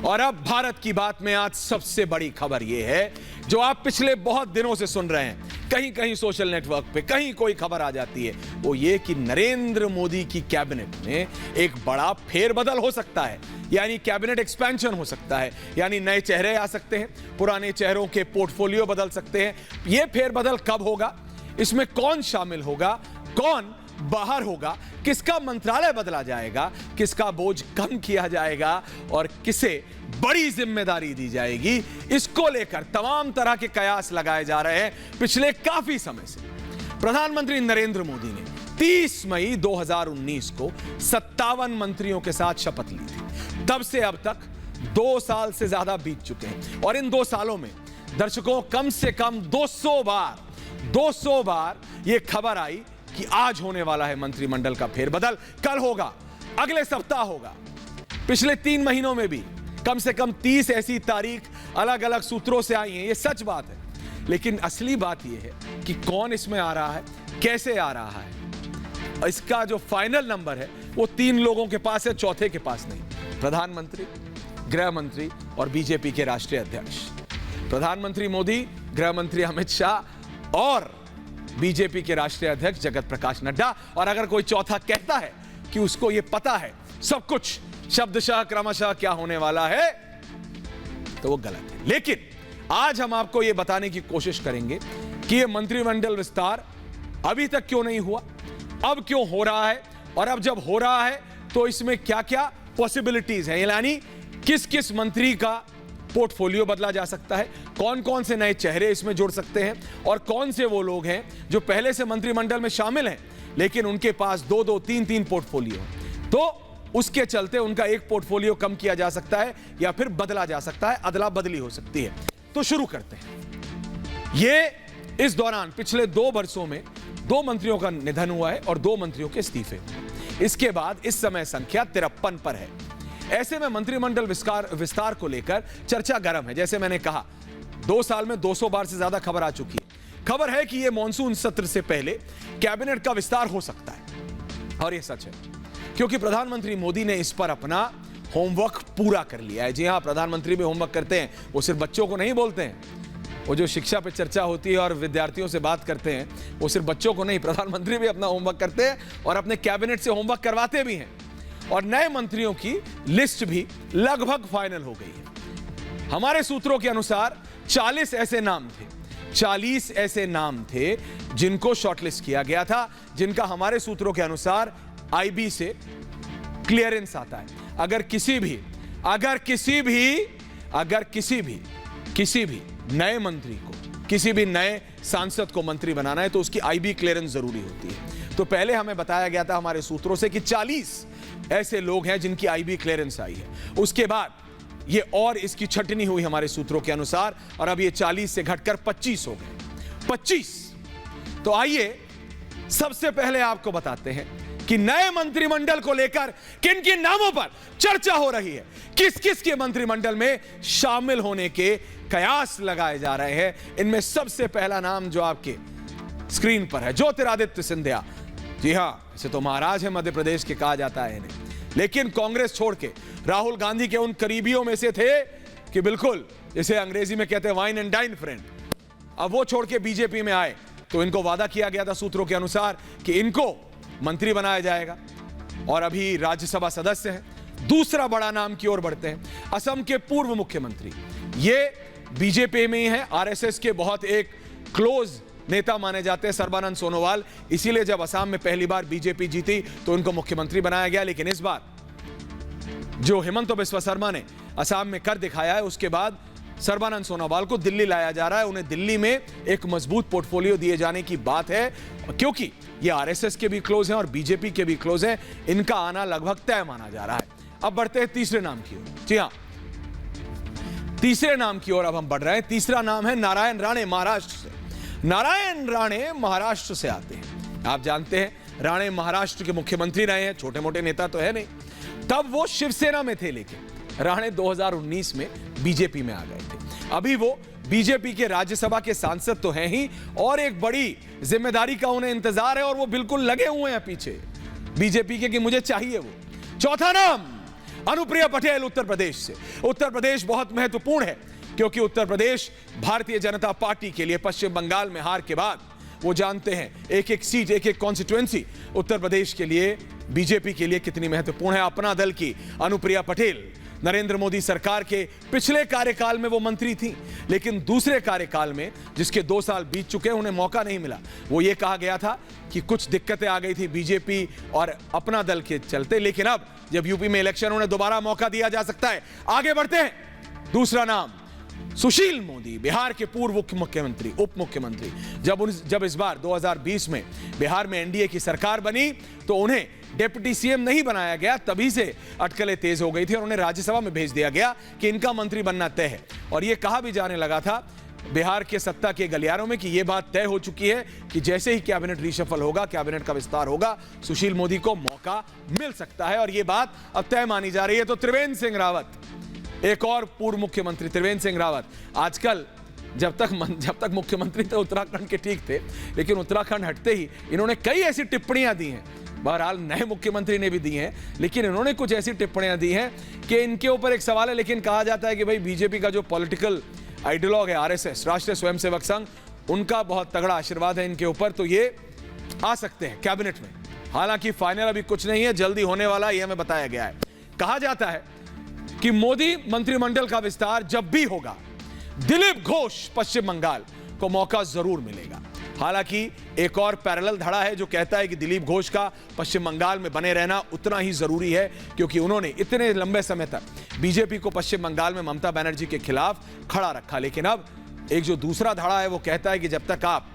और अब भारत की बात में आज सबसे बड़ी खबर यह है जो आप पिछले बहुत दिनों से सुन रहे हैं, कहीं कहीं सोशल नेटवर्क पे कहीं कोई खबर आ जाती है, वो ये कि नरेंद्र मोदी की कैबिनेट में एक बड़ा फेरबदल हो सकता है, यानी कैबिनेट एक्सपेंशन हो सकता है, यानी नए चेहरे आ सकते हैं, पुराने चेहरों के पोर्टफोलियो बदल सकते हैं। ये फेरबदल कब होगा, इसमें कौन शामिल होगा, कौन बाहर होगा, किसका मंत्रालय बदला जाएगा, किसका बोझ कम किया जाएगा और किसे बड़ी जिम्मेदारी दी जाएगी, इसको लेकर तमाम तरह के कयास लगाए जा रहे हैं पिछले काफी समय से। प्रधानमंत्री नरेंद्र मोदी ने 30 मई 2019 को 57 मंत्रियों के साथ शपथ ली थी। तब से अब तक 2 साल से ज्यादा बीत चुके हैं और इन 2 सालों में दर्शकों कम से कम 200 बार यह खबर आई कि आज होने वाला है मंत्रिमंडल का फेरबदल, कल होगा, अगले सप्ताह होगा। पिछले 3 महीनों में भी कम से कम 30 ऐसी तारीख अलग अलग सूत्रों से आई हैं, ये सच बात है। लेकिन असली बात यह है कि कौन इसमें आ रहा है, कैसे आ रहा है, इसका जो फाइनल नंबर है वो 3 लोगों के पास है, चौथे के पास नहीं। प्रधानमंत्री, गृह मंत्री और बीजेपी के राष्ट्रीय अध्यक्ष। प्रधानमंत्री मोदी, गृह मंत्री अमित शाह और बीजेपी के राष्ट्रीय अध्यक्ष जगत प्रकाश नड्डा। और अगर कोई चौथा कहता है कि उसको यह पता है सब कुछ शब्दशः क्रमशः क्या होने वाला है, तो वो गलत है। लेकिन आज हम आपको यह बताने की कोशिश करेंगे कि यह मंत्रिमंडल विस्तार अभी तक क्यों नहीं हुआ, अब क्यों हो रहा है, और अब जब हो रहा है तो इसमें क्या क्या पॉसिबिलिटीज हैं, यानी किस किस मंत्री का पोर्टफोलियो बदला जा सकता है, कौन कौन से नए चेहरे इसमें जोड़ सकते हैं और कौन से वो लोग हैं जो पहले से मंत्रिमंडल में शामिल हैं लेकिन उनके पास 2-2, 3-3 पोर्टफोलियो, तो उसके चलते उनका एक पोर्टफोलियो कम किया जा सकता है या फिर बदला जा सकता है, अदला बदली हो सकती है। तो शुरू करते हैं। ये इस दौरान पिछले 2 वर्षों में 2 मंत्रियों का निधन हुआ है और 2 मंत्रियों के इस्तीफे। इसके बाद इस समय संख्या 53 पर है। ऐसे में मंत्रिमंडल विस्तार को लेकर चर्चा गर्म है। जैसे मैंने कहा, 2 साल में 200 बार से ज्यादा खबर आ चुकी है। खबर है कि यह मॉनसून सत्र से पहले कैबिनेट का विस्तार हो सकता है और यह सच है क्योंकि प्रधानमंत्री मोदी ने इस पर अपना होमवर्क पूरा कर लिया है। जी हां, प्रधानमंत्री भी होमवर्क करते हैं, वो सिर्फ बच्चों को नहीं बोलते हैं। वो जो शिक्षा पे चर्चा होती है और विद्यार्थियों से बात करते हैं, वो सिर्फ बच्चों को नहीं, प्रधानमंत्री भी अपना होमवर्क करते हैं और अपने कैबिनेट से होमवर्क करवाते भी हैं। और नए मंत्रियों की लिस्ट भी लगभग फाइनल हो गई है। हमारे सूत्रों के अनुसार 40 ऐसे नाम थे जिनको शॉर्टलिस्ट किया गया था, जिनका हमारे सूत्रों के अनुसार आईबी से क्लियरेंस आता है। अगर किसी भी नए मंत्री को, किसी भी नए सांसद को मंत्री बनाना है तो उसकी आईबी क्लियरेंस जरूरी होती है। तो पहले हमें बताया गया था हमारे सूत्रों से कि 40 ऐसे लोग हैं जिनकी आईबी क्लियरेंस आई है। उसके बाद ये और इसकी छटनी हुई हमारे सूत्रों के अनुसार और अब ये 40 से घटकर 25 हो गए। 25। तो आइए सबसे पहले आपको बताते हैं कि नए मंत्रिमंडल को लेकर किन किन नामों पर चर्चा हो रही है, किस किस के मंत्रिमंडल में शामिल होने के कयास लगाए जा रहे हैं। इनमें सबसे पहला नाम जो आपके स्क्रीन पर है, ज्योतिरादित्य सिंधिया। जी हां, इसे तो महाराज है मध्य प्रदेश के कहा जाता है इन्हें, लेकिन कांग्रेस छोड़ के राहुल गांधी के उन करीबियों में से थे कि बिल्कुल इसे अंग्रेजी में कहते हैं वाइन एंड डाइन फ्रेंड। अब वो छोड़ के बीजेपी में आए तो इनको वादा किया गया था सूत्रों के अनुसार कि इनको मंत्री बनाया जाएगा और अभी राज्यसभा सदस्य हैं। दूसरा बड़ा नाम की ओर बढ़ते हैं, असम के पूर्व मुख्यमंत्री। ये बीजेपी में ही है, आरएसएस के बहुत एक क्लोज नेता माने जाते हैं, सर्बानंद सोनोवाल। इसीलिए जब असम में पहली बार बीजेपी जीती तो इनको मुख्यमंत्री बनाया गया। लेकिन इस बार जो हिमंत बिस्वा शर्मा ने असम में कर दिखाया है, उसके बाद सर्बानंद सोनोवाल को दिल्ली लाया जा रहा है। उन्हें दिल्ली में एक मजबूत पोर्टफोलियो दिए जाने की बात है क्योंकि ये आरएसएस के भी क्लोज हैं और बीजेपी के भी क्लोज हैं। इनका आना लगभग तय माना जा रहा है। अब बढ़ते हैं तीसरे नाम की ओर। जी हां, तीसरे नाम की ओर अब हम बढ़ रहे हैं। तीसरा नाम है नारायण राणे, महाराष्ट्र से। नारायण राणे महाराष्ट्र से आते हैं। आप जानते हैं राणे महाराष्ट्र के मुख्यमंत्री रहे हैं, छोटे मोटे नेता तो है नहीं। तब वो शिवसेना में थे, लेकिन राणे 2019 में बीजेपी में आ गए थे। अभी वो बीजेपी के राज्यसभा के सांसद तो हैं ही और एक बड़ी जिम्मेदारी का उन्हें इंतजार है और वो बिल्कुल लगे हुए हैं पीछे बीजेपी के कि मुझे चाहिए वो। चौथा नाम अनुप्रिया पटेल उत्तर प्रदेश से। उत्तर प्रदेश बहुत महत्वपूर्ण है क्योंकि उत्तर प्रदेश भारतीय जनता पार्टी के लिए पश्चिम बंगाल में हार के बाद वो जानते हैं एक एक सीट, एक एक कॉन्स्टिट्यूएंसी उत्तर प्रदेश के लिए, बीजेपी के लिए कितनी महत्वपूर्ण है। अपना दल की अनुप्रिया पटेल नरेंद्र मोदी सरकार के पिछले कार्यकाल में वो मंत्री थी, लेकिन दूसरे कार्यकाल में जिसके 2 साल बीत चुके हैं उन्हें मौका नहीं मिला। वो ये कहा गया था कि कुछ दिक्कतें आ गई थी बीजेपी और अपना दल के चलते, लेकिन अब जब यूपी में इलेक्शन उन्हें दोबारा मौका दिया जा सकता है। आगे बढ़ते हैं। दूसरा नाम सुशील मोदी, बिहार के पूर्व मुख्यमंत्री, उप मुख्यमंत्री। जब इस बार 2020 में बिहार में एनडीए की सरकार बनी तो उन्हें डिप्टी सीएम नहीं बनाया गया, तभी से अटकलें तेज हो गई थी और उन्हें राज्यसभा में भेज दिया गया कि इनका मंत्री बनना तय है। और यह कहा भी जाने लगा था बिहार के सत्ता के गलियारों में कि यह बात तय हो चुकी है कि जैसे ही कैबिनेट रीशफल होगा, कैबिनेट का विस्तार होगा, सुशील मोदी को मौका मिल सकता है और यह बात अब तय मानी जा रही है। तो त्रिवेंद्र सिंह रावत, एक और पूर्व मुख्यमंत्री त्रिवेंद्र सिंह रावत, आजकल जब तक मुख्यमंत्री थे उत्तराखंड के ठीक थे, लेकिन उत्तराखंड हटते ही इन्होंने कई ऐसी टिप्पणियां दी हैं। बहरहाल नए मुख्यमंत्री ने भी दी हैं, लेकिन इन्होंने कुछ ऐसी टिप्पणियां दी हैं कि इनके ऊपर एक सवाल है। लेकिन कहा जाता है कि भाई बीजेपी का जो पॉलिटिकल आइडियोलॉग है आरएसएस, राष्ट्रीय स्वयंसेवक संघ, उनका बहुत तगड़ा आशीर्वाद है इनके ऊपर, तो ये आ सकते हैं कैबिनेट में। हालांकि फाइनल अभी कुछ नहीं है, जल्दी होने वाला ये हमें बताया गया है। कहा जाता है कि मोदी मंत्रिमंडल का विस्तार जब भी होगा, दिलीप घोष पश्चिम बंगाल को मौका जरूर मिलेगा। हालांकि एक और पैरेलल धड़ा है जो कहता है कि दिलीप घोष का पश्चिम बंगाल में बने रहना उतना ही जरूरी है, क्योंकि उन्होंने इतने लंबे समय तक बीजेपी को पश्चिम बंगाल में ममता बनर्जी के खिलाफ खड़ा रखा। लेकिन अब एक जो दूसरा धड़ा है वो कहता है कि जब तक आप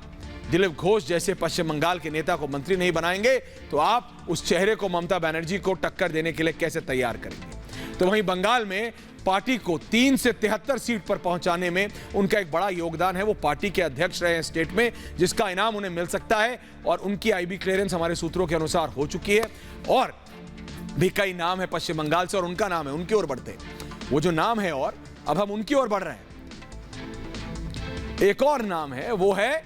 दिलीप घोष जैसे पश्चिम बंगाल के नेता को मंत्री नहीं बनाएंगे तो आप उस चेहरे को, ममता बनर्जी को टक्कर देने के लिए कैसे तैयार करेंगे। तो वहीं बंगाल में पार्टी को 3 से 73 सीट पर पहुंचाने में उनका एक बड़ा योगदान है। वो पार्टी के अध्यक्ष रहे हैं स्टेट में, जिसका इनाम उन्हें मिल सकता है और उनकी आईबी क्लियरेंस हमारे सूत्रों के अनुसार हो चुकी है। और भी कई नाम है पश्चिम बंगाल से और उनका नाम है, उनकी ओर बढ़ते हैं। वो जो नाम है और अब हम उनकी ओर बढ़ रहे हैं। एक और नाम है, वो है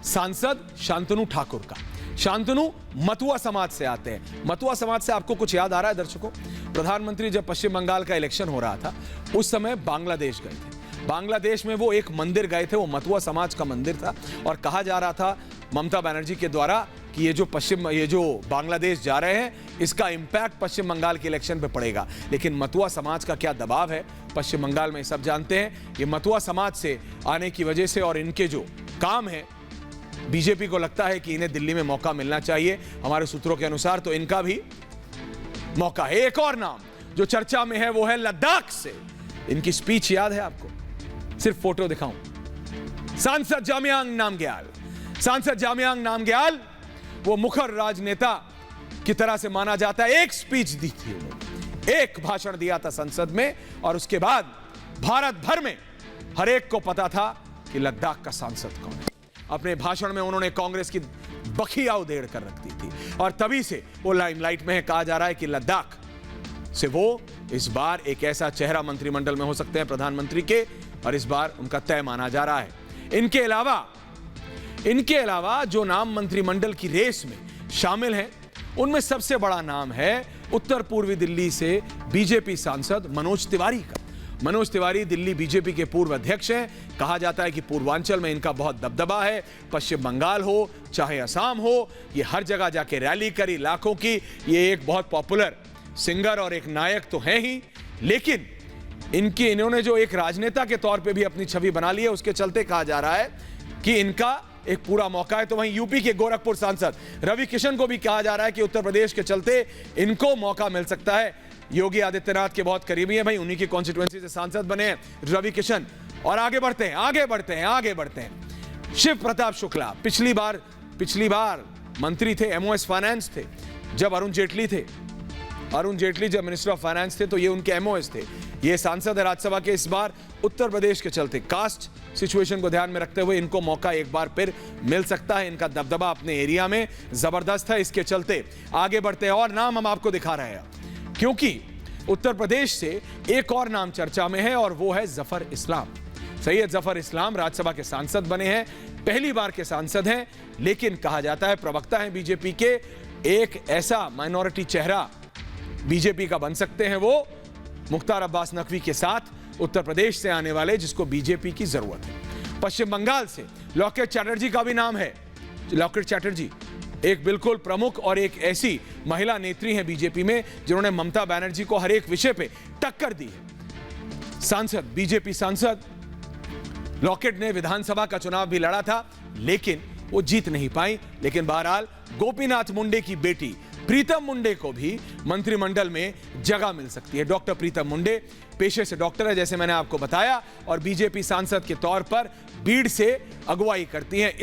सांसद शांतनु ठाकुर का। शांतनु मतुआ समाज से आते हैं। मतुआ समाज से आपको कुछ याद आ रहा है दर्शकों? प्रधानमंत्री जब पश्चिम बंगाल का इलेक्शन हो रहा था उस समय बांग्लादेश गए थे। बांग्लादेश में वो एक मंदिर गए थे, वो मतुआ समाज का मंदिर था और कहा जा रहा था ममता बनर्जी के द्वारा कि ये जो बांग्लादेश जा रहे हैं इसका इंपैक्ट पश्चिम बंगाल के इलेक्शन पे पड़ेगा। लेकिन मतुआ समाज का क्या दबाव है पश्चिम बंगाल में सब जानते हैं। ये मतुआ समाज से आने की वजह से और इनके जो काम है, बीजेपी को लगता है कि इन्हें दिल्ली में मौका मिलना चाहिए हमारे सूत्रों के अनुसार, तो इनका भी मौका है। एक और नाम जो चर्चा में है वो है लद्दाख से। इनकी स्पीच याद है आपको? सिर्फ फोटो दिखाऊं। सांसद जामयांग नामग्याल। सांसद जामयांग नामग्याल वो मुखर राजनेता की तरह से माना जाता है। एक स्पीच दी थी उन्होंने, एक भाषण दिया था संसद में और उसके बाद भारत भर में हर एक को पता था कि लद्दाख का सांसद कौन है। अपने भाषण में उन्होंने कांग्रेस की बखिया उधेड़ कर रख दी थी और तभी से वो लाइमलाइट में है। कहा जा रहा है कि लद्दाख से वो इस बार एक ऐसा चेहरा मंत्रिमंडल में हो सकते हैं प्रधानमंत्री के, और इस बार उनका तय माना जा रहा है। इनके अलावा जो नाम मंत्रिमंडल की रेस में शामिल हैं उनमें सबसे बड़ा नाम है उत्तर पूर्वी दिल्ली से बीजेपी सांसद मनोज तिवारी का। मनोज तिवारी दिल्ली बीजेपी के पूर्व अध्यक्ष हैं। कहा जाता है कि पूर्वांचल में इनका बहुत दबदबा है। पश्चिम बंगाल हो चाहे असम हो, ये हर जगह जाके रैली करी लाखों की। ये एक बहुत पॉपुलर सिंगर और एक नायक तो हैं ही, लेकिन इन्होंने जो एक राजनेता के तौर पे भी अपनी छवि बना ली है, उसके चलते कहा जा रहा है कि इनका एक पूरा मौका है। तो वहीं यूपी के गोरखपुर सांसद रवि किशन को भी कहा जा रहा है कि उत्तर प्रदेश के चलते इनको मौका मिल सकता है। योगी आदित्यनाथ के बहुत करीबी है भाई, उन्हीं की कॉन्स्टिट्यूएंसी से सांसद बने हैं रवि किशन। और आगे बढ़ते हैं। शिव प्रताप शुक्ला पिछली बार मंत्री थे, एमओएस फाइनेंस थे जब अरुण जेटली जब मिनिस्टर ऑफ फाइनेंस थे तो ये उनके एमओएस थे। ये सांसद है राज्यसभा के। इस बार उत्तर प्रदेश के चलते कास्ट सिचुएशन को ध्यान में रखते हुए इनको मौका एक बार फिर मिल सकता है। इनका दबदबा अपने एरिया में जबरदस्त है, इसके चलते आगे बढ़ते हैं। और नाम हम आपको दिखा रहे हैं क्योंकि उत्तर प्रदेश से एक और नाम चर्चा में है और वो है जफर इस्लाम। सैयद जफर इस्लाम राज्यसभा के सांसद बने हैं, पहली बार के सांसद हैं, लेकिन कहा जाता है प्रवक्ता हैं बीजेपी के, एक ऐसा माइनॉरिटी चेहरा बीजेपी का बन सकते हैं वो मुख्तार अब्बास नकवी के साथ उत्तर प्रदेश से आने वाले, जिसको बीजेपी की जरूरत है। पश्चिम बंगाल से लॉकेट चैटर्जी का भी नाम है। लॉकेट चैटर्जी एक बिल्कुल प्रमुख और एक ऐसी महिला नेत्री हैं बीजेपी में जिन्होंने ममता बनर्जी को हर एक विषय पे टक्कर दी है। सांसद, बीजेपी सांसद लॉकेट ने विधानसभा का चुनाव भी लड़ा था, लेकिन वो जीत नहीं पाई। लेकिन बहरहाल गोपीनाथ मुंडे की बेटी प्रीतम मुंडे को भी मंत्रिमंडल में जगह मिल सकती है। डॉक्टर प्रीतम मुंडे पेशे से डॉक्टर है, जैसे मैंने आपको बताया, और बीजेपी सांसद के तौर पर बीड़ से अगुवाई करती हैं।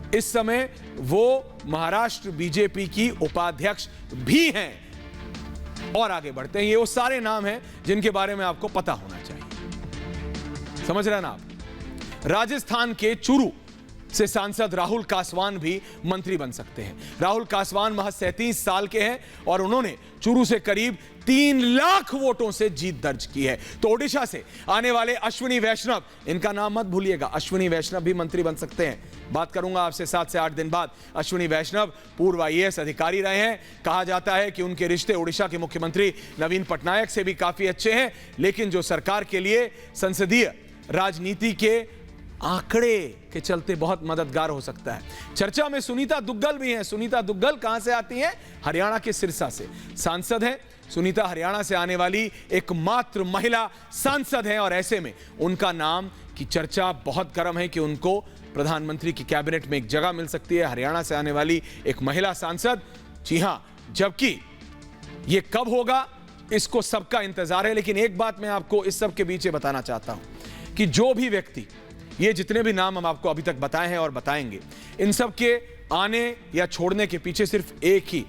इस समय वो महाराष्ट्र बीजेपी की उपाध्यक्ष भी हैं। और आगे बढ़ते हैं, ये वो सारे नाम हैं जिनके बारे में आपको पता होना चाहिए। समझ रहे हैं ना आप? राजस्थान के चूरू से सांसद राहुल कासवान भी मंत्री बन सकते हैं। राहुल कासवान महज 37 साल के हैं और उन्होंने चूरू से करीब 3 लाख वोटों से जीत दर्ज की है। तो ओडिशा से आने वाले अश्विनी वैष्णव, इनका नाम मत भूलिएगा, अश्विनी वैष्णव भी मंत्री बन सकते हैं। बात करूंगा आपसे 7 से 8 दिन बाद। अश्विनी वैष्णव पूर्व IAS अधिकारी रहे हैं। कहा जाता है कि उनके रिश्ते ओडिशा के मुख्यमंत्री नवीन पटनायक से भी काफी अच्छे हैं, लेकिन जो सरकार के लिए संसदीय राजनीति के आंकड़े के चलते बहुत मददगार हो सकता है। चर्चा में सुनीता दुग्गल भी हैं। सुनीता दुग्गल कहां से आती हैं? हरियाणा के सिरसा से सांसद हैं। सुनीता हरियाणा से आने वाली एकमात्र महिला सांसद हैं और ऐसे में उनका नाम की चर्चा बहुत गर्म है कि उनको प्रधानमंत्री की कैबिनेट में एक जगह मिल सकती है। हरियाणा से आने वाली एक महिला सांसद, जी हां, जबकि यह कब होगा इसको सबका इंतजार है। लेकिन एक बात मैं आपको इस सब के बीच बताना चाहता हूं कि जो भी व्यक्ति, ये जितने भी नाम हम आपको अभी तक बताए हैं और बताएंगे, इन सब के आने या छोड़ने के पीछे सिर्फ एक ही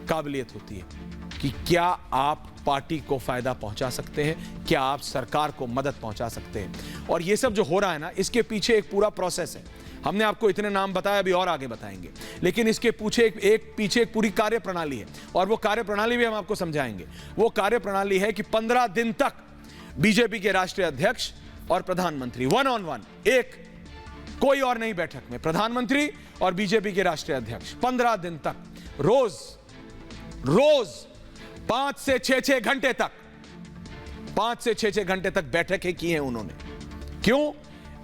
काबिलियत होती है कि क्या आप पार्टी को फायदा पहुंचा सकते हैं, क्या आप सरकार को मदद पहुंचा सकते हैं। और ये सब जो हो रहा है ना, इसके पीछे एक पूरा प्रोसेस है। हमने आपको इतने नाम बताया, अभी और आगे बताएंगे, लेकिन इसके पीछे एक पूरी कार्य प्रणाली है और वो कार्य प्रणाली भी हम आपको समझाएंगे। वो कार्य प्रणाली है कि 15 दिन तक बीजेपी के राष्ट्रीय अध्यक्ष और प्रधानमंत्री 1-on-1, एक कोई और नहीं बैठक में, प्रधानमंत्री और बीजेपी के राष्ट्रीय अध्यक्ष 15 दिन तक रोज 5 से 6 घंटे तक 5 से 6 घंटे तक बैठकें की हैं उन्होंने। क्यों?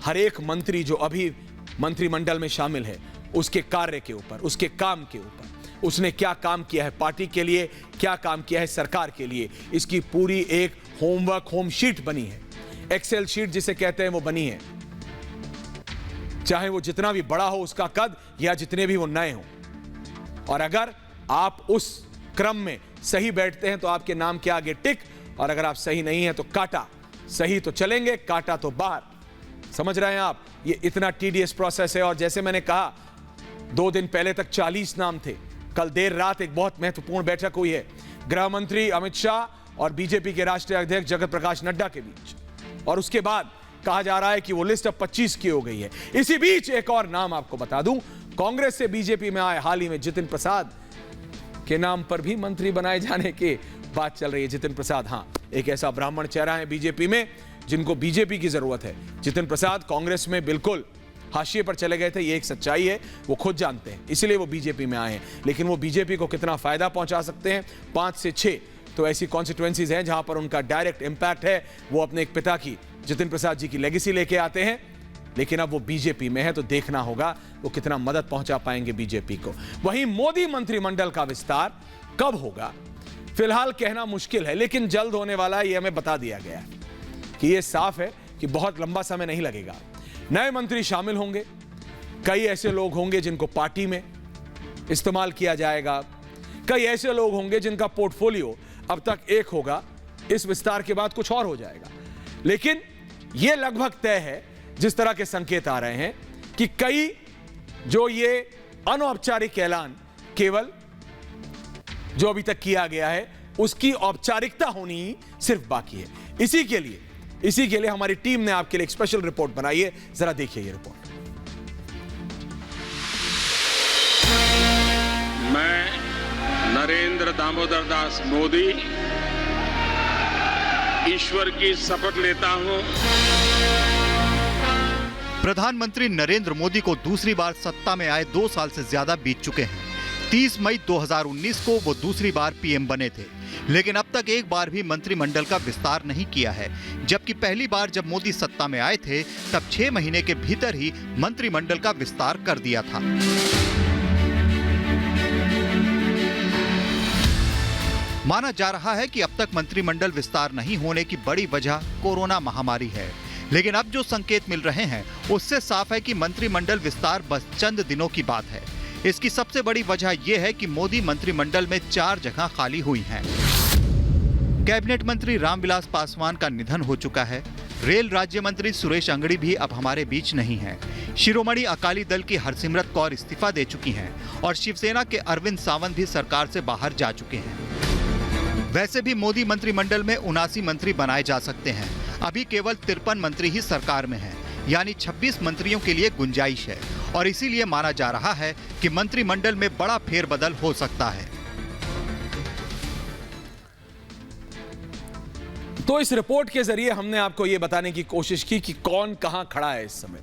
हर एक मंत्री जो अभी मंत्रिमंडल में शामिल है, उसके कार्य के ऊपर, उसके काम के ऊपर, उसने क्या काम किया है पार्टी के लिए, क्या काम किया है सरकार के लिए, इसकी पूरी एक होम शीट बनी है। एक्सेल शीट जिसे कहते हैं वो बनी है, चाहे वो जितना भी बड़ा हो उसका कद, या जितने भी वो नए हो। और अगर आप उस क्रम में सही बैठते हैं तो आपके नाम के आगे टिक, और अगर आप सही नहीं है तो काटा। सही तो चलेंगे, काटा तो बाहर। समझ रहे हैं आप? ये इतना टीडीएस प्रोसेस है। और जैसे मैंने कहा, 2 दिन पहले तक 40 नाम थे। कल देर रात एक बहुत महत्वपूर्ण बैठक हुई है गृह मंत्री अमित शाह और बीजेपी के राष्ट्रीय अध्यक्ष जगत प्रकाश नड्डा के बीच, और उसके बाद कहा जा रहा है कि वो लिस्ट अब 25 की हो गई है। इसी बीच एक और नाम आपको बता दूं, कांग्रेस से बीजेपी में आए हाल ही में जितिन प्रसाद के नाम पर भी मंत्री बनाए जाने की बात चल रही है। जितिन प्रसाद, हां, एक ऐसा ब्राह्मण चेहरा है बीजेपी में जिनको बीजेपी की जरूरत है। जितिन प्रसाद कांग्रेस में बिल्कुल हाशिए पर चले गए थे, ये एक सच्चाई है, वो खुद जानते हैं, इसलिए वो बीजेपी में आए हैं। लेकिन वो बीजेपी को कितना फायदा पहुंचा सकते हैं? 5 से 6 तो ऐसी कॉन्स्टिट्यूएंसीज हैं जहां पर उनका डायरेक्ट इंपैक्ट है। वो अपने एक पिता की, जितिन प्रसाद जी की लेगेसी लेके आते हैं, लेकिन अब वो बीजेपी में है तो देखना होगा वो कितना मदद पहुंचा पाएंगे बीजेपी को। वहीं मोदी मंत्रिमंडल का विस्तार कब होगा फिलहाल कहना मुश्किल है, लेकिन जल्द होने वाला है, ये हमें बता दिया गया है कि ये साफ है कि बहुत लंबा समय नहीं लगेगा। नए मंत्री शामिल होंगे, कई ऐसे लोग होंगे जिनको पार्टी में इस्तेमाल किया जाएगा, कई ऐसे लोग होंगे जिनका पोर्टफोलियो अब तक एक होगा, इस विस्तार के बाद कुछ और हो जाएगा। लेकिन यह लगभग तय है, जिस तरह के संकेत आ रहे हैं, कि कई जो ये अनौपचारिक ऐलान केवल जो अभी तक किया गया है उसकी औपचारिकता होनी ही सिर्फ बाकी है। इसी के लिए हमारी टीम ने आपके लिए एक स्पेशल रिपोर्ट बनाई है, जरा देखिए ये रिपोर्ट। मैं नरेंद्र दामोदर दास मोदी ईश्वर की शपथ लेता हूं। प्रधानमंत्री नरेंद्र मोदी को दूसरी बार सत्ता में आए 2 साल से ज्यादा बीत चुके हैं। 30 मई 2019 को वो दूसरी बार पीएम बने थे। लेकिन अब तक एक बार भी मंत्रिमंडल का विस्तार नहीं किया है, जबकि पहली बार जब मोदी सत्ता में आए थे तब 6 महीने के भीतर ही मंत्रिमंडल का विस्तार कर दिया था। माना जा रहा है कि अब तक मंत्रिमंडल विस्तार नहीं होने की बड़ी वजह कोरोना महामारी है, लेकिन अब जो संकेत मिल रहे हैं उससे साफ है कि मंत्रिमंडल विस्तार बस चंद दिनों की बात है। इसकी सबसे बड़ी वजह यह है कि मोदी मंत्रिमंडल में 4 जगह खाली हुई हैं। कैबिनेट मंत्री रामविलास पासवान का निधन हो चुका है। रेल राज्य मंत्री सुरेश अंगड़ी भी अब हमारे बीच नहीं हैं। शिरोमणि अकाली दल की हरसिमरत कौर इस्तीफा दे चुकी हैं और शिवसेना के अरविंद सावंत भी सरकार से बाहर जा चुके हैं। वैसे भी मोदी मंत्रिमंडल में 79 मंत्री बनाए जा सकते हैं। अभी केवल 53 मंत्री ही सरकार में हैं, यानी 26 मंत्रियों के लिए गुंजाइश है और इसीलिए माना जा रहा है कि मंत्रिमंडल में बड़ा फेरबदल हो सकता है। तो इस रिपोर्ट के जरिए हमने आपको यह बताने की कोशिश की कि कौन कहां खड़ा है इस समय।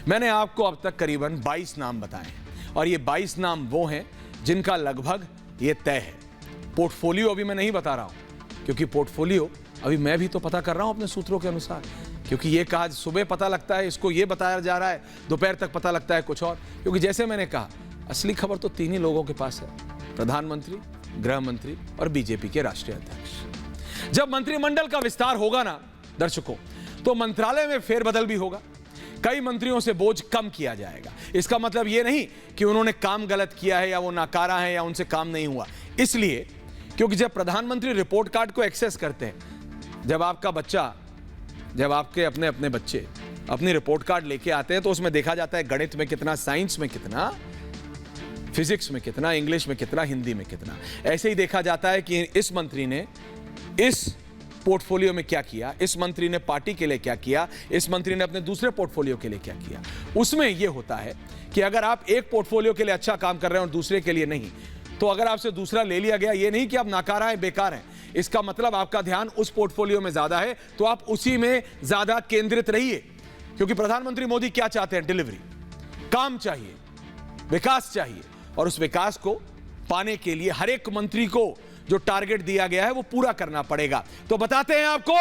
मैंने आपको अब तक करीबन 22 नाम बताए हैं और ये 22 नाम वो हैं जिनका लगभग ये तय है। पोर्टफोलियो अभी मैं नहीं बता रहा हूं, क्योंकि पोर्टफोलियो अभी मैं भी तो पता कर रहा हूं अपने सूत्रों के अनुसार, क्योंकि ये कहा सुबह पता लगता है, इसको ये बताया जा रहा है, दोपहर तक पता लगता है कुछ और। क्योंकि जैसे मैंने कहा, असली खबर तो 3 ही लोगों के पास है, प्रधानमंत्री, गृह मंत्री और बीजेपी के राष्ट्रीय अध्यक्ष। जब मंत्रिमंडल का विस्तार होगा ना दर्शकों, तो मंत्रालय में फेरबदल भी होगा। कई मंत्रियों से बोझ कम किया जाएगा। इसका मतलब यह नहीं कि उन्होंने काम गलत किया है या वो नाकारा है या उनसे काम नहीं हुआ। इसलिए क्योंकि जब प्रधानमंत्री रिपोर्ट कार्ड को एक्सेस करते हैं, जब आपका बच्चा, जब आपके अपने अपने बच्चे अपनी रिपोर्ट कार्ड लेके आते हैं, तो उसमें देखा जाता है गणित में कितना, साइंस में कितना, फिजिक्स में कितना, इंग्लिश में कितना, हिंदी में कितना। ऐसे ही देखा जाता है कि इस मंत्री ने इस पोर्टफोलियो में क्या किया, इस मंत्री ने पार्टी के लिए क्या किया, इस मंत्री ने अपने दूसरे पोर्टफोलियो के लिए क्या किया। उसमें यह होता है कि अगर आप एक पोर्टफोलियो के लिए अच्छा काम कर रहे हैं और दूसरे के लिए नहीं, तो अगर आपसे दूसरा ले लिया गया, ये नहीं कि आप नाकारा हैं, बेकार हैं, इसका मतलब आपका ध्यान उस पोर्टफोलियो में ज्यादा है, तो आप उसी में ज्यादा केंद्रित रहिए। क्योंकि प्रधानमंत्री मोदी क्या चाहते हैं? डिलीवरी, काम चाहिए, विकास चाहिए, और उस विकास को पाने के लिए हर एक मंत्री को जो टारगेट दिया गया है वो पूरा करना पड़ेगा। तो बताते हैं आपको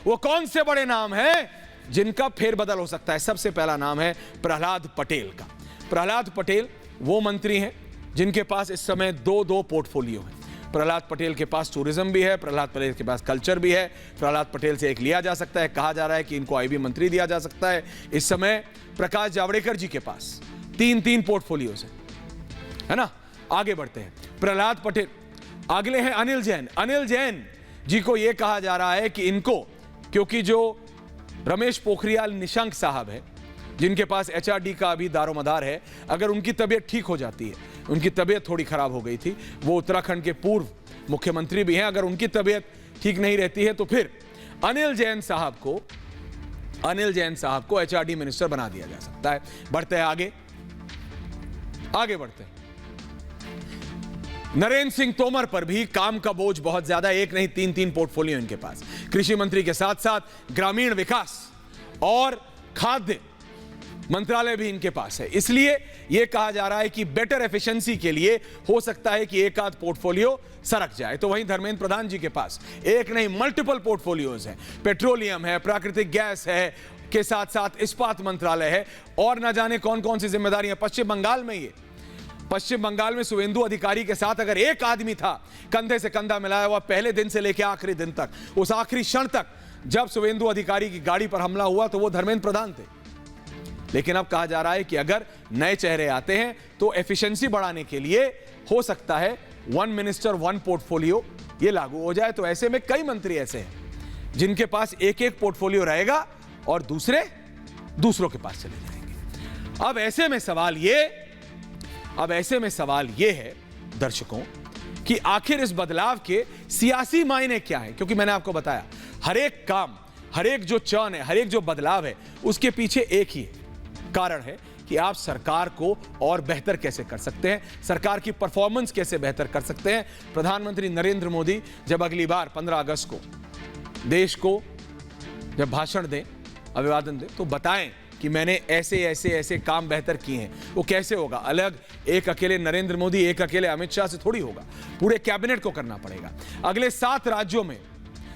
वो कौन से बड़े नाम हैं जिनका फेरबदल हो सकता है। सबसे पहला नाम है प्रहलाद पटेल का। प्रहलाद पटेल वो मंत्री हैं जिनके पास इस समय 2 पोर्टफोलियो हैं। प्रहलाद पटेल के पास टूरिज्म भी है, प्रहलाद पटेल के पास कल्चर भी है। प्रहलाद पटेल से एक लिया जा सकता है, कहा जा रहा है कि इनको आईबी मंत्री दिया जा सकता है। इस समय प्रकाश जावड़ेकर जी के पास 3 पोर्टफोलियो है ना। आगे बढ़ते हैं, प्रहलाद पटेल, अगले हैं अनिल जैन। अनिल जैन जी को यह कहा जा रहा है कि इनको, क्योंकि जो रमेश पोखरियाल निशंक साहब है जिनके पास एचआरडी का अभी दारोमदार है, अगर उनकी तबीयत ठीक हो जाती है, उनकी तबीयत थोड़ी खराब हो गई थी, वो उत्तराखंड के पूर्व मुख्यमंत्री भी हैं, अगर उनकी तबीयत ठीक नहीं रहती है तो फिर अनिल जैन साहब को एचआरडी मिनिस्टर बना दिया जा सकता है। बढ़ते हैं आगे बढ़ते हैं। नरेंद्र सिंह तोमर पर भी काम का बोझ बहुत ज्यादा, एक नहीं 3 पोर्टफोलियो इनके पास। कृषि मंत्री के साथ साथ ग्रामीण विकास और खाद्य मंत्रालय भी इनके पास है। इसलिए यह कहा जा रहा है कि बेटर एफिशिएंसी के लिए हो सकता है कि एक आध पोर्टफोलियो सरक जाए। तो वहीं धर्मेंद्र प्रधान जी के पास एक नहीं मल्टीपल पोर्टफोलियोज हैं। पेट्रोलियम है, प्राकृतिक गैस है, के साथ साथ इस्पात मंत्रालय है, और न जाने कौन कौन सी जिम्मेदारियां। पश्चिम बंगाल में शुवेंदु अधिकारी के साथ अगर एक आदमी था कंधे से कंधा मिलाया हुआ पहले दिन से लेकर आखिरी दिन तक, उस आखिरी क्षण तक जब शुवेंदु अधिकारी की गाड़ी पर हमला हुआ, तो वो धर्मेंद्र प्रधान थे। लेकिन अब कहा जा रहा है कि अगर नए चेहरे आते हैं तो एफिशिएंसी बढ़ाने के लिए हो सकता है 1 मिनिस्टर 1 पोर्टफोलियो ये लागू हो जाए। तो ऐसे में कई मंत्री ऐसे हैं जिनके पास एक पोर्टफोलियो रहेगा और दूसरों के पास चले जाएंगे। अब ऐसे में सवाल ये है दर्शकों कि आखिर इस बदलाव के सियासी मायने क्या है। क्योंकि मैंने आपको बताया, हर एक काम, हर एक जो चर्न है, हर एक जो बदलाव है, उसके पीछे एक ही कारण है कि आप सरकार को और बेहतर कैसे कर सकते हैं, सरकार की परफॉर्मेंस कैसे बेहतर कर सकते हैं। प्रधानमंत्री नरेंद्र मोदी जब अगली बार 15 अगस्त को देश को जब भाषण दें, अभिवादन दें, तो बताएं कि मैंने ऐसे ऐसे ऐसे काम बेहतर किए हैं। वो कैसे होगा? अलग एक अकेले नरेंद्र मोदी, एक अकेले अमित शाह से थोड़ी होगा, पूरे कैबिनेट को करना पड़ेगा। अगले 7 राज्यों में,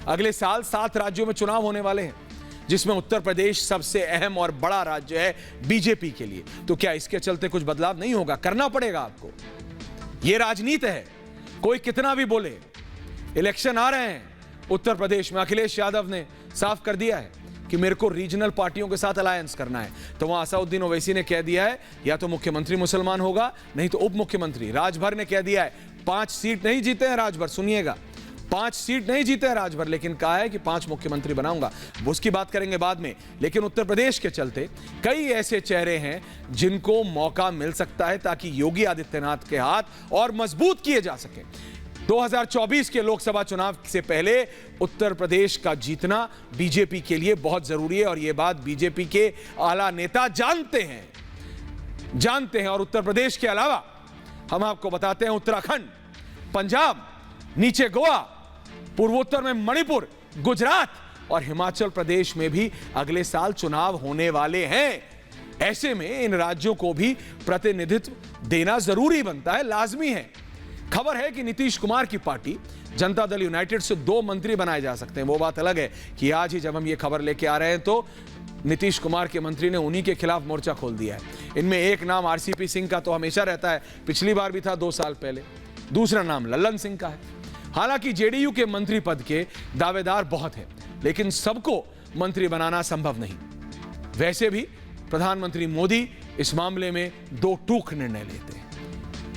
अगले साल 7 राज्यों में चुनाव होने वाले हैं, जिसमें उत्तर प्रदेश सबसे अहम और बड़ा राज्य है बीजेपी के लिए। तो क्या इसके चलते कुछ बदलाव नहीं होगा? करना पड़ेगा आपको। यह राजनीति है, कोई कितना भी बोले। इलेक्शन आ रहे हैं उत्तर प्रदेश में। अखिलेश यादव ने साफ कर दिया है कि मेरे को रीजनल पार्टियों के साथ अलायंस करना है। तो वहां असाउद्दीन ओवैसी ने कह दिया है या तो मुख्यमंत्री मुसलमान होगा, नहीं तो उप मुख्यमंत्री। राजभर ने कह दिया है 5 सीट नहीं जीते हैं राजभर, सुनिएगा, 5 सीट नहीं जीते हैं राजभर, लेकिन कहा है कि 5 मुख्यमंत्री बनाऊंगा। उसकी बात करेंगे बाद में। लेकिन उत्तर प्रदेश के चलते कई ऐसे चेहरे हैं जिनको मौका मिल सकता है ताकि योगी आदित्यनाथ के हाथ और मजबूत किए जा सके। 2024 के लोकसभा चुनाव से पहले उत्तर प्रदेश का जीतना बीजेपी के लिए बहुत जरूरी है और यह बात बीजेपी के आला नेता जानते हैं। और उत्तर प्रदेश के अलावा हम आपको बताते हैं उत्तराखंड, पंजाब, नीचे गोवा, पूर्वोत्तर में मणिपुर, गुजरात और हिमाचल प्रदेश में भी अगले साल चुनाव होने वाले हैं। ऐसे में इन राज्यों को भी प्रतिनिधित्व देना जरूरी बनता है, लाजमी है। खबर है कि नीतीश कुमार की पार्टी जनता दल यूनाइटेड से 2 मंत्री बनाए जा सकते हैं। वो बात अलग है कि आज ही जब हम ये खबर लेके आ रहे हैं तो नीतीश कुमार के मंत्री ने उन्हीं के खिलाफ मोर्चा खोल दिया है। इनमें एक नाम आरसीपी सिंह का तो हमेशा रहता है, पिछली बार भी था 2 साल पहले। दूसरा नाम लल्लन सिंह का है। हालांकि जेडीयू के मंत्री पद के दावेदार बहुत हैं, लेकिन सबको मंत्री बनाना संभव नहीं। वैसे भी प्रधानमंत्री मोदी इस मामले में 2 टूक निर्णय लेते हैं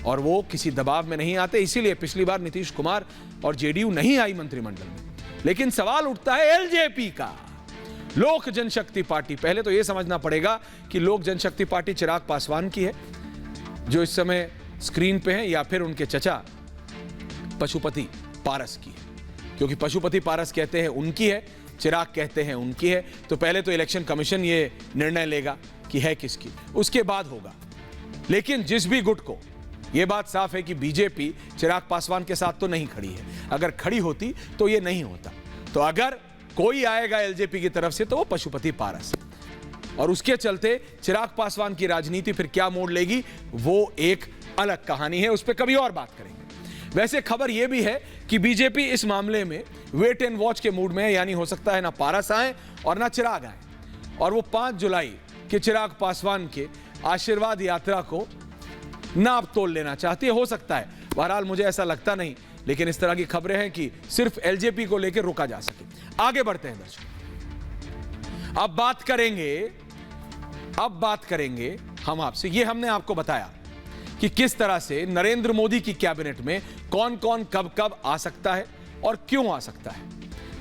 और वो किसी दबाव में नहीं आते। इसीलिए पिछली बार नीतीश कुमार और जेडीयू नहीं आई मंत्रिमंडल में। लेकिन सवाल उठता है एलजेपी का, लोक जनशक्ति पार्टी। पहले तो यह समझना पड़ेगा कि लोक जनशक्ति पार्टी चिराग पासवान की है, जो इस समय स्क्रीन पे है, या फिर उनके चचा पशुपति पारस की है। क्योंकि पशुपति पारस कहते हैं उनकी है, चिराग कहते हैं उनकी है। तो पहले तो इलेक्शन कमीशन ये निर्णय लेगा कि है किसकी, उसके बाद होगा। लेकिन जिस भी गुट को यह बात साफ है कि बीजेपी चिराग पासवान के साथ तो नहीं खड़ी है। अगर खड़ी होती तो यह नहीं होता। तो अगर कोई आएगा एलजेपी की तरफ से तो वो पशुपति पारस है। और उसके चलते चिराग पासवान की राजनीति फिर क्या मोड़ लेगी वो एक अलग कहानी है, उस पर कभी और बात करेंगे। वैसे खबर यह भी है कि बीजेपी इस मामले में वेट एंड वॉच के मूड में है, यानी हो सकता है ना पारस आए और ना चिराग आए, और वो 5 जुलाई के चिराग पासवान के आशीर्वाद यात्रा को नाप तोल लेना चाहती है। हो सकता है, बहरहाल मुझे ऐसा लगता नहीं, लेकिन इस तरह की खबरें हैं कि सिर्फ एलजेपी को लेकर रुका जा सके। आगे बढ़ते हैं दर्शक, अब बात करेंगे हम आपसे। ये हमने आपको बताया कि किस तरह से नरेंद्र मोदी की कैबिनेट में कौन कौन कब कब आ सकता है और क्यों आ सकता है।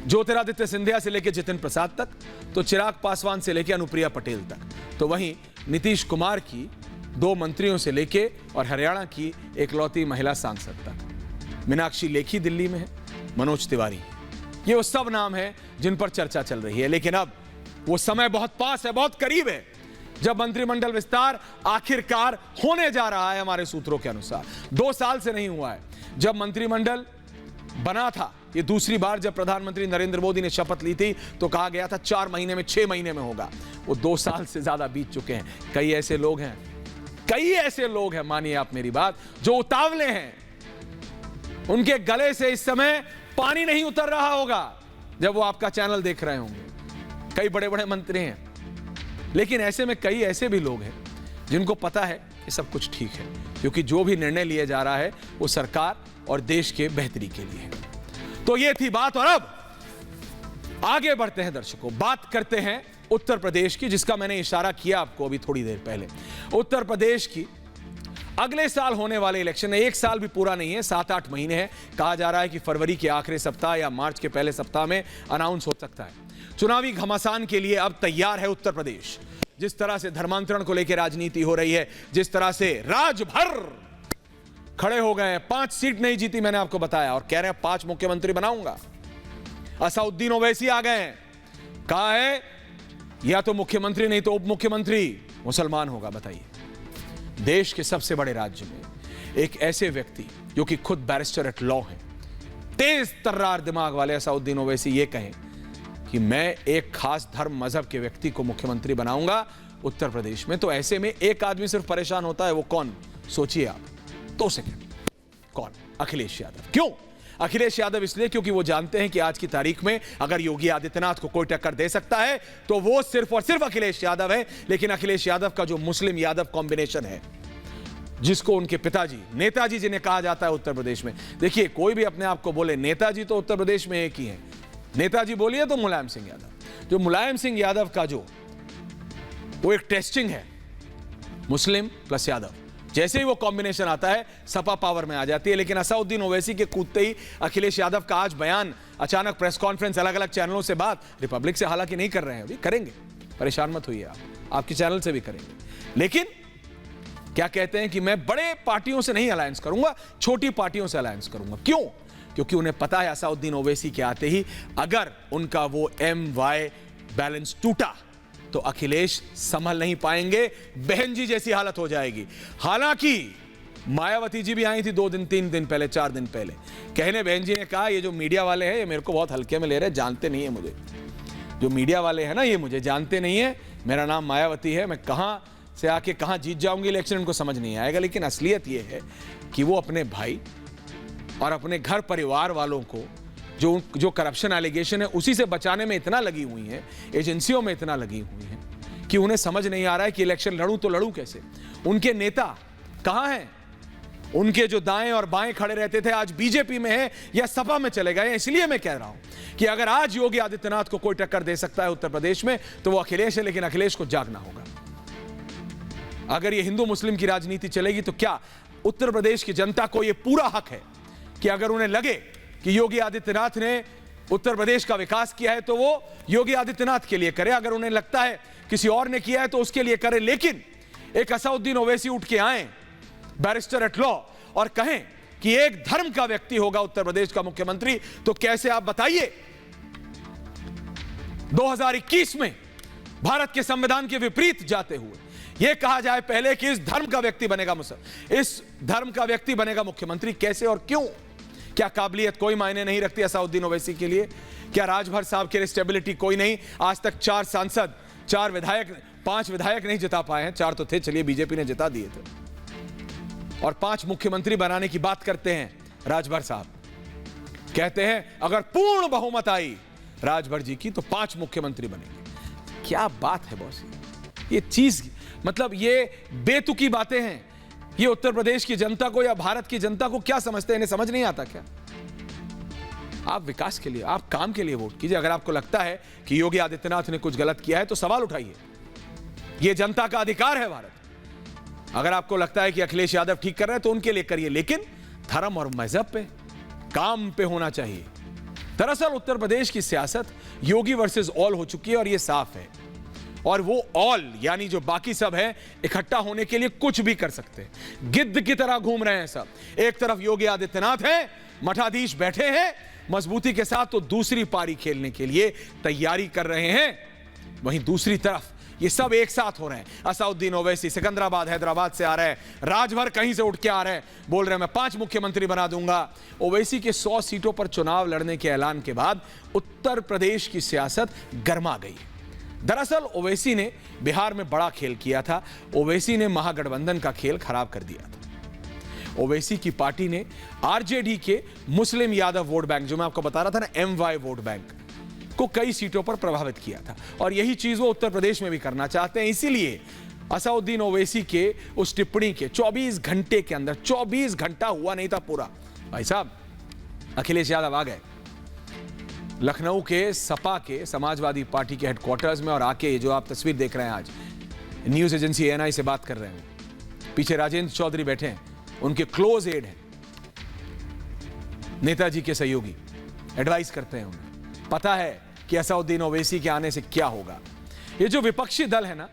ज्योतिरादित्य सिंधिया से लेकर जितिन प्रसाद तक, तो चिराग पासवान से लेकर अनुप्रिया पटेल तक, तो वहीं नीतीश कुमार की 2 मंत्रियों से लेके और हरियाणा की एकलौती महिला सांसद तक। मीनाक्षी लेखी दिल्ली में है, मनोज तिवारी, ये वो सब नाम हैं जिन पर चर्चा चल रही है। लेकिन अब वो समय बहुत पास है, बहुत करीब है, जब मंत्रिमंडल विस्तार आखिरकार होने जा रहा है। हमारे सूत्रों के अनुसार 2 साल से नहीं हुआ है। जब मंत्रिमंडल बना था, ये दूसरी बार जब प्रधानमंत्री नरेंद्र मोदी ने शपथ ली थी तो कहा गया था 4 महीने में, 6 महीने में होगा। वो 2 साल से ज्यादा बीत चुके हैं। कई ऐसे लोग हैं, मानिए आप मेरी बात, जो उतावले हैं। उनके गले से इस समय पानी नहीं उतर रहा होगा जब वो आपका चैनल देख रहे होंगे। कई बड़े बड़े मंत्री हैं, लेकिन ऐसे में कई ऐसे भी लोग हैं जिनको पता है कि सब कुछ ठीक है, क्योंकि जो भी निर्णय लिया जा रहा है वो सरकार और देश के बेहतरी के लिए है। तो ये थी बात, और अब आगे बढ़ते हैं दर्शकों, बात करते हैं उत्तर प्रदेश की, जिसका मैंने इशारा किया आपको अभी थोड़ी देर पहले। उत्तर प्रदेश की अगले साल होने वाले इलेक्शन में 1 साल भी पूरा नहीं है, 7-8 महीने हैं। कहा जा रहा है कि फरवरी के आखिरी सप्ताह या मार्च के पहले सप्ताह में अनाउंस हो सकता है। चुनावी घमासान के लिए अब तैयार है उत्तर प्रदेश। जिस तरह से धर्मांतरण को लेकर राजनीति हो रही है, जिस तरह से राजभर खड़े हो गए, 5 सीट नहीं जीती मैंने आपको बताया, और कह रहे हैं 5 मुख्यमंत्री बनाऊंगा। असाउद्दीन ओवैसी आ गए, कहा है या तो मुख्यमंत्री नहीं तो उप मुख्यमंत्री मुसलमान होगा। बताइए, देश के सबसे बड़े राज्य में एक ऐसे व्यक्ति जो कि खुद बैरिस्टर एट लॉ हैं, तेज तर्रार दिमाग वाले असाउद्दीन ओवैसी ये कहें कि मैं एक खास धर्म मजहब के व्यक्ति को मुख्यमंत्री बनाऊंगा उत्तर प्रदेश में, तो ऐसे में एक आदमी सिर्फ परेशान होता है, वो कौन? सोचिए आप 2 सेकंड। कौन? अखिलेश यादव। क्यों अखिलेश यादव? इसलिए क्योंकि वो जानते हैं कि आज की तारीख में अगर योगी आदित्यनाथ को कोई टक्कर दे सकता है तो वो सिर्फ और सिर्फ अखिलेश यादव है। लेकिन अखिलेश यादव का जो मुस्लिम यादव कॉम्बिनेशन है, जिसको उनके पिताजी नेताजी जिन्हें कहा जाता है उत्तर प्रदेश में, देखिए कोई भी अपने आप को बोले नेताजी तो उत्तर प्रदेश में एक ही है। नेताजी बोलिए तो मुलायम सिंह यादव। जो मुलायम सिंह यादव का जो वो एक टेस्टिंग है, मुस्लिम प्लस यादव, जैसे ही वो कॉम्बिनेशन आता है सपा पावर में आ जाती है। लेकिन असाउद्दीन ओवैसी के कूदते ही अखिलेश यादव का आज बयान, अचानक प्रेस कॉन्फ्रेंस, अलग अलग चैनलों से बात, रिपब्लिक से हालांकि नहीं कर रहे हैं, अभी करेंगे, परेशान मत होइए आप, आपके चैनल से भी करेंगे। लेकिन क्या कहते हैं कि मैं बड़े पार्टियों से नहीं अलायंस करूंगा, छोटी पार्टियों से अलायंस करूंगा। क्यों? क्योंकि उन्हें पता है असाउद्दीन ओवैसी के आते ही अगर उनका वो MY बैलेंस टूटा तो अखिलेश संभल नहीं पाएंगे, बहन जी जैसी हालत हो जाएगी। हालांकि मायावती जी भी आई थी 2 दिन 3 दिन पहले, 4 दिन पहले, कहने बहन जी ने कहा ये जो मीडिया वाले हैं ये मेरे को बहुत हल्के में ले रहे हैं, जानते नहीं है मुझे। जो मीडिया वाले हैं ना ये मुझे जानते नहीं है, मेरा नाम मायावती है, मैं कहां से आके कहां जीत जाऊंगी इलेक्शन उनको समझ नहीं आएगा। लेकिन असलियत ये है कि वो अपने भाई और अपने घर परिवार वालों को जो करप्शन एलिगेशन है उसी से बचाने में इतना लगी हुई हैं, एजेंसियों में इतना लगी हुई हैं कि उन्हें समझ नहीं आ रहा है कि इलेक्शन लड़ूं तो लड़ूं कैसे। उनके नेता कहां हैं? उनके जो दाएं और बाएं खड़े रहते थे आज बीजेपी में है या सपा में चले गए। इसलिए मैं कह रहा हूं कि अगर आज योगी आदित्यनाथ को कोई टक्कर दे सकता है उत्तर प्रदेश में तो वो अखिलेश है। लेकिन अखिलेश को जागना होगा। अगर ये हिंदू मुस्लिम की राजनीति चलेगी तो क्या उत्तर प्रदेश की जनता को यह पूरा हक है कि अगर उन्हें लगे कि योगी आदित्यनाथ ने उत्तर प्रदेश का विकास किया है तो वो योगी आदित्यनाथ के लिए करे, अगर उन्हें लगता है किसी और ने किया है तो उसके लिए करे। लेकिन एक असाउद्दीन ओवैसी उठ के आए, बैरिस्टर एट लॉ, और कहें कि एक धर्म का व्यक्ति होगा उत्तर प्रदेश का मुख्यमंत्री, तो कैसे आप बताइए 2021 में भारत के संविधान के विपरीत जाते हुए यह कहा जाए पहले कि इस धर्म का व्यक्ति बनेगा इस धर्म का व्यक्ति बनेगा मुख्यमंत्री, कैसे और क्यों? क्या काबिलियत कोई मायने नहीं रखती असाउद्दीन ओवैसी के लिए? क्या राजभर साहब के लिए स्टेबिलिटी कोई नहीं? आज तक 4 सांसद, 4 विधायक, 5 विधायक नहीं जिता पाए हैं। 4 तो थे, चलिए बीजेपी ने जिता दिए थे। और 5 मुख्यमंत्री बनाने की बात करते हैं राजभर साहब, कहते हैं अगर पूर्ण बहुमत आई राजभर जी की तो 5 मुख्यमंत्री बनेंगे। क्या बात है बॉस, ये चीज मतलब ये बेतुकी बातें हैं। ये उत्तर प्रदेश की जनता को या भारत की जनता को क्या समझते हैं, इन्हें समझ नहीं आता क्या? आप विकास के लिए, आप काम के लिए वोट कीजिए। अगर आपको लगता है कि योगी आदित्यनाथ ने कुछ गलत किया है तो सवाल उठाइए, यह जनता का अधिकार है भारत। अगर आपको लगता है कि अखिलेश यादव ठीक कर रहे हैं तो उनके लिए करिए, लेकिन धर्म और मजहब पे, काम पे होना चाहिए। दरअसल उत्तर प्रदेश की सियासत योगी वर्सेस ऑल हो चुकी है और यह साफ है। और वो ऑल यानी जो बाकी सब है इकट्ठा होने के लिए कुछ भी कर सकते हैं। गिद्ध की तरह घूम रहे हैं सब। एक तरफ योगी आदित्यनाथ है, मठाधीश बैठे हैं मजबूती के साथ, तो दूसरी पारी खेलने के लिए तैयारी कर रहे हैं। वहीं दूसरी तरफ ये सब एक साथ हो रहे हैं। असाउद्दीन ओवैसी सिकंदराबाद, हैदराबाद से आ रहे हैं, राजभर कहीं से उठ के आ रहे हैं, बोल रहे हैं मैं 5 मुख्यमंत्री बना दूंगा। ओवैसी के 100 सीटों पर चुनाव लड़ने के ऐलान के बाद उत्तर प्रदेश की सियासत गर्मा गई। दरअसल ओवैसी ने बिहार में बड़ा खेल किया था। ओवैसी ने महागठबंधन का खेल खराब कर दिया था। ओवैसी की पार्टी ने आरजेडी के मुस्लिम यादव वोट बैंक, जो मैं आपको बता रहा था ना, MY वोट बैंक को कई सीटों पर प्रभावित किया था। और यही चीज वो उत्तर प्रदेश में भी करना चाहते हैं। इसीलिए असाउद्दीन ओवैसी के उस टिप्पणी के 24 घंटे के अंदर, 24 घंटा हुआ नहीं था पूरा, भाई साहब अखिलेश यादव आ गए लखनऊ के सपा के समाजवादी पार्टी के हेडक्वार्टर्स में, और आके जो आप तस्वीर देख रहे हैं आज न्यूज एजेंसी ANI से बात कर रहे हैं, पीछे राजेंद्र चौधरी बैठे हैं, उनके क्लोज एड हैं, नेताजी के सहयोगी, एडवाइस करते हैं उन्हें। पता है कि असाउद्दीन ओवैसी के आने से क्या होगा। ये जो विपक्षी दल है ना,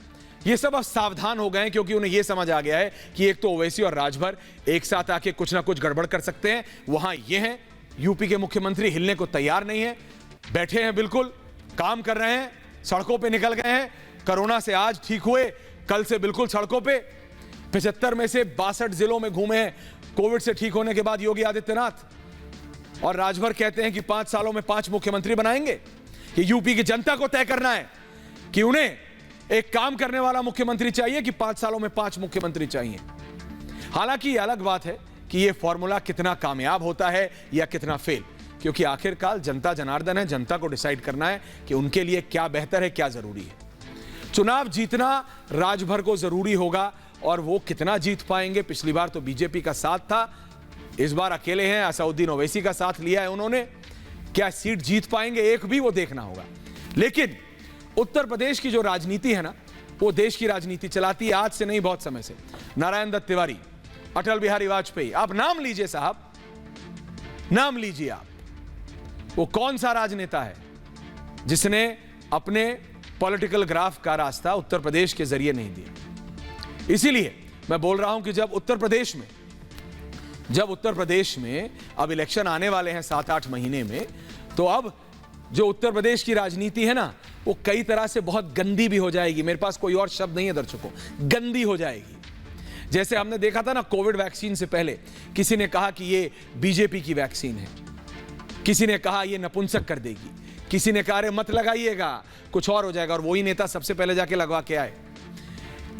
ये सब अब सावधान हो गए हैं, क्योंकि उन्हें यह समझ आ गया है कि एक तो ओवैसी और राजभर एक साथ आके कुछ ना कुछ गड़बड़ कर सकते हैं। वहां ये हैं यूपी के मुख्यमंत्री हिलने को तैयार नहीं है, बैठे हैं, बिल्कुल काम कर रहे हैं, सड़कों पे निकल गए हैं। कोरोना से आज ठीक हुए, कल से बिल्कुल सड़कों पे। 75 में से 62 जिलों में घूमे हैं कोविड से ठीक होने के बाद योगी आदित्यनाथ। और राजभर कहते हैं कि 5 सालों में 5 मुख्यमंत्री बनाएंगे। कि यूपी की जनता को तय करना है कि उन्हें एक काम करने वाला मुख्यमंत्री चाहिए कि 5 सालों में 5 मुख्यमंत्री चाहिए। हालांकि यह अलग बात है कि यह फॉर्मूला कितना कामयाब होता है या कितना फेल, क्योंकि आखिरकार जनता जनार्दन है, जनता को डिसाइड करना है कि उनके लिए क्या बेहतर है, क्या जरूरी है। चुनाव जीतना राजभर को जरूरी होगा और वो कितना जीत पाएंगे। पिछली बार तो बीजेपी का साथ था, इस बार अकेले हैं, असदुद्दीन ओवैसी का साथ लिया है उन्होंने। क्या सीट जीत पाएंगे एक भी, वो देखना होगा। लेकिन उत्तर प्रदेश की जो राजनीति है ना, वो देश की राजनीति चलाती है आज से नहीं, बहुत समय से। नारायण दत्त तिवारी, अटल बिहारी वाजपेयी, आप नाम लीजिए साहब, नाम लीजिए आप। वो कौन सा राजनेता है जिसने अपने पॉलिटिकल ग्राफ का रास्ता उत्तर प्रदेश के जरिए नहीं दिया। इसीलिए मैं बोल रहा हूं कि जब उत्तर प्रदेश में अब इलेक्शन आने वाले हैं 7-8 महीने में, तो अब जो उत्तर प्रदेश की राजनीति है ना, वो कई तरह से बहुत गंदी भी हो जाएगी। मेरे पास कोई और शब्द नहीं है दर्शकों, गंदी हो जाएगी। जैसे हमने देखा था ना कोविड वैक्सीन से पहले, किसी ने कहा कि ये बीजेपी की वैक्सीन है, किसी ने कहा ये नपुंसक कर देगी, किसी ने कहा अरे मत लगाइएगा कुछ और हो जाएगा, और वही नेता सबसे पहले जाके लगवा के आए।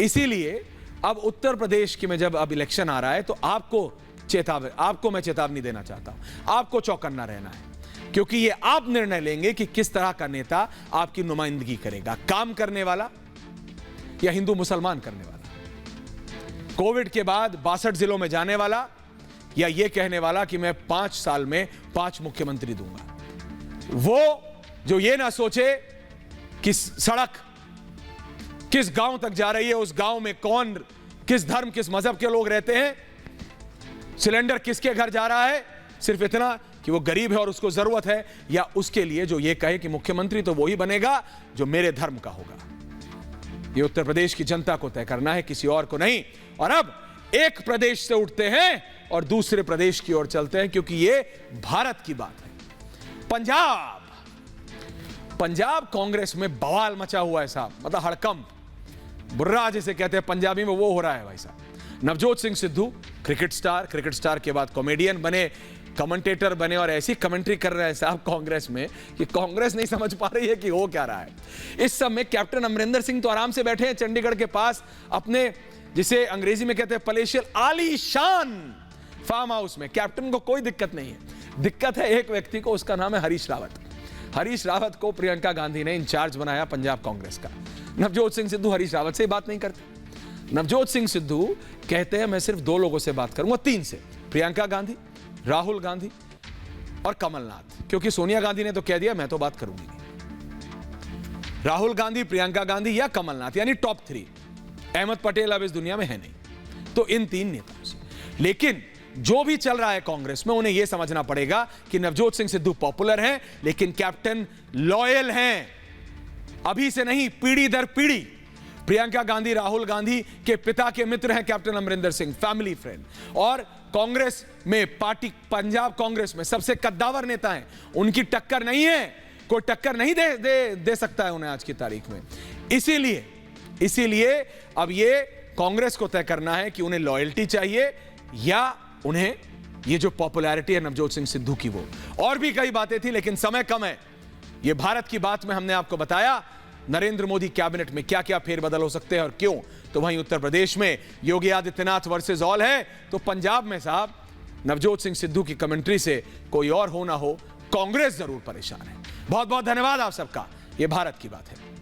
इसीलिए अब उत्तर प्रदेश की में जब अब इलेक्शन आ रहा है, तो आपको मैं चेतावनी देना चाहता हूं, आपको चौकन्ना रहना है, क्योंकि ये आप निर्णय लेंगे कि किस तरह का नेता आपकी नुमाइंदगी करेगा, काम करने वाला या हिंदू मुसलमान करने वाला, कोविड के बाद 62 जिलों में जाने वाला या ये कहने वाला कि मैं 5 साल में 5 मुख्यमंत्री दूंगा। वो जो ये ना सोचे कि सड़क किस गांव तक जा रही है, उस गांव में कौन, किस धर्म, किस मजहब के लोग रहते हैं, सिलेंडर किसके घर जा रहा है, सिर्फ इतना कि वो गरीब है और उसको जरूरत है, या उसके लिए जो ये कहे कि मुख्यमंत्री तो वही बनेगा जो मेरे धर्म का होगा। ये उत्तर प्रदेश की जनता को तय करना है, किसी और को नहीं। और अब एक प्रदेश से उठते हैं और दूसरे प्रदेश की ओर चलते हैं, क्योंकि ये भारत की बात है। पंजाब कांग्रेस में बवाल मचा हुआ है साहब, मतलब हड़कंप, बुर्रा जिसे कहते हैं पंजाबी में, वो हो रहा है भाई साहब। नवजोत सिंह सिद्धू क्रिकेट स्टार के बाद कॉमेडियन बने, कमेंटेटर बने, और ऐसी कमेंट्री कर रहे हैं साहब कांग्रेस में कि कांग्रेस नहीं समझ पा रही है कि हो क्या रहा है। इस समय कैप्टन अमरिंदर सिंह तो आराम से बैठे हैं चंडीगढ़ के पास अपने, जिसे अंग्रेजी में कहते हैं पैलेशियल आलीशान फार्म हाउस में। कैप्टन को कोई दिक्कत नहीं है, दिक्कत है एक व्यक्ति को, उसका नाम है हरीश रावत। हरीश रावत को प्रियंका गांधी ने इंचार्ज बनाया पंजाब कांग्रेस का। नवजोत सिंह सिद्धू हरीश रावत से बात नहीं करते। नवजोत सिंह सिद्धू कहते हैं मैं सिर्फ 2 लोगों से बात करूंगा, 3 से, प्रियंका गांधी, राहुल गांधी और कमलनाथ, क्योंकि सोनिया गांधी ने तो कह दिया मैं तो बात करूंगी नहीं। राहुल गांधी, प्रियंका गांधी या कमलनाथ, यानी टॉप 3। अहमद पटेल अब इस दुनिया में है नहीं, तो इन 3 नेताओं से। लेकिन जो भी चल रहा है कांग्रेस में, उन्हें यह समझना पड़ेगा कि नवजोत सिंह सिद्धू पॉपुलर हैं, लेकिन कैप्टन लॉयल हैं, अभी से नहीं, पीढ़ी दर पीढ़ी। प्रियंका गांधी राहुल गांधी के पिता के मित्र हैं captain Amarinder Singh, family friend, और कांग्रेस में, पार्टी पंजाब कांग्रेस में सबसे कद्दावर नेता हैं। उनकी टक्कर नहीं है, कोई टक्कर नहीं दे सकता है उन्हें आज की तारीख में। इसीलिए अब ये कांग्रेस को तय करना है कि उन्हें लॉयल्टी चाहिए या उन्हें ये जो पॉपुलैरिटी है नवजोत सिंह सिद्धू की, वो। और भी कई बातें थी, लेकिन समय कम है। ये भारत की बात में हमने आपको बताया नरेंद्र मोदी कैबिनेट में क्या क्या फेरबदल हो सकते हैं और क्यों। तो वहीं उत्तर प्रदेश में योगी आदित्यनाथ वर्सेस ऑल है, तो पंजाब में साहब नवजोत सिंह सिद्धू की कमेंट्री से कोई और हो ना हो, कांग्रेस जरूर परेशान है। बहुत बहुत धन्यवाद आप सबका। ये भारत की बात है।